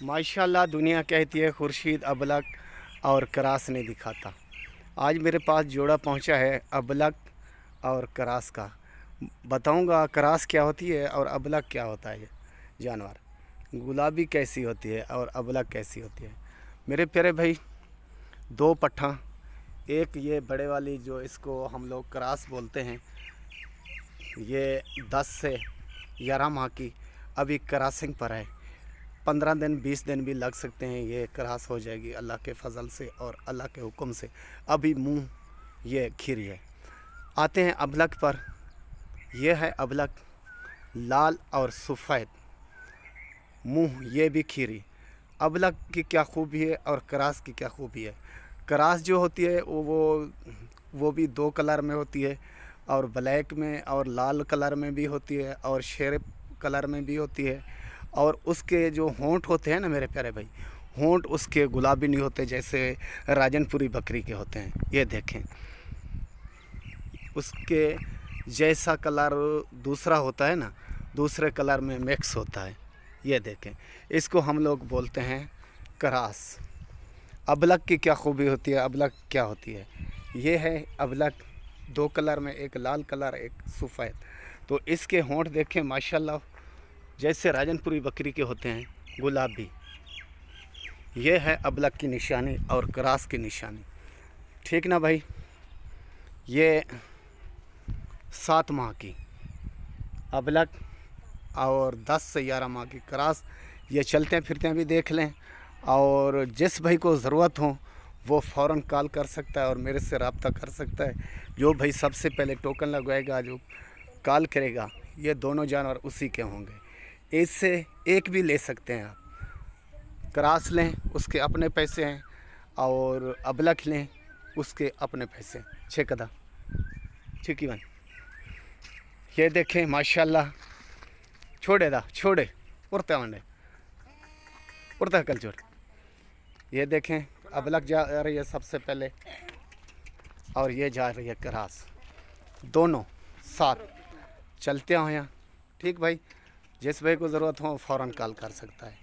माशाल्लाह दुनिया कहती है खुर्शीद अबलग और करास नहीं दिखाता। आज मेरे पास जोड़ा पहुंचा है अबलग और करास का। बताऊंगा करास क्या होती है और अबलग क्या होता है। जानवर गुलाबी कैसी होती है और अबलग कैसी होती है। मेरे प्यारे भाई, दो पट्ठा, एक ये बड़े वाली जो इसको हम लोग करास बोलते हैं, ये 10 से 11 माह की अभी क्रॉसिंग पर है। 15 दिन 20 दिन भी लग सकते हैं, ये क्रॉस हो जाएगी अल्लाह के फजल से और अल्लाह के हुक्म से। अभी मुंह ये खीरी है। आते हैं अबलग पर। यह है अबलग, लाल और सफ़ेद मुंह, ये भी खीरी। अबलग की क्या खूबी है और क्रास की क्या खूबी है। क्रास जो होती है वो भी 2 कलर में होती है, और ब्लैक में और लाल कलर में भी होती है और शेर कलर में भी होती है। और उसके जो होंठ होते हैं ना मेरे प्यारे भाई, होंठ उसके गुलाबी नहीं होते जैसे राजनपुरी बकरी के होते हैं। ये देखें, उसके जैसा कलर दूसरा होता है ना, दूसरे कलर में मिक्स होता है। ये देखें, इसको हम लोग बोलते हैं क्रास। अबलग की क्या खूबी होती है, अबलग क्या होती है। ये है अबलग, 2 कलर में, एक लाल कलर एक सफ़ेद। तो इसके होंठ देखें माशाल्लाह जैसे राजनपुरी बकरी के होते हैं, गुलाबी। ये है अबलग की निशानी और क्रास की निशानी, ठीक ना भाई। ये 7 माह की अबलग और 10 से 11 माह की क्रास। ये चलते फिरते भी देख लें, और जिस भाई को ज़रूरत हो वो फ़ौरन कॉल कर सकता है और मेरे से रब्ता कर सकता है। जो भाई सबसे पहले टोकन लगवाएगा, जो कॉल करेगा, ये दोनों जानवर उसी के होंगे। इससे एक भी ले सकते हैं आप। क्रास लें उसके अपने पैसे हैं, और अबलग लें उसके अपने पैसे। छेकदा छिकी बन, ये देखें माशाल्लाह। छोड़े उड़ते वंडे उड़ता कल छोड़। ये देखें अबलग जा रही है सबसे पहले, और ये जा रही है क्रास। दोनों साथ चलते हो यहाँ, ठीक भाई। जिस भाई को ज़रूरत हो फ़ौरन कॉल कर सकता है।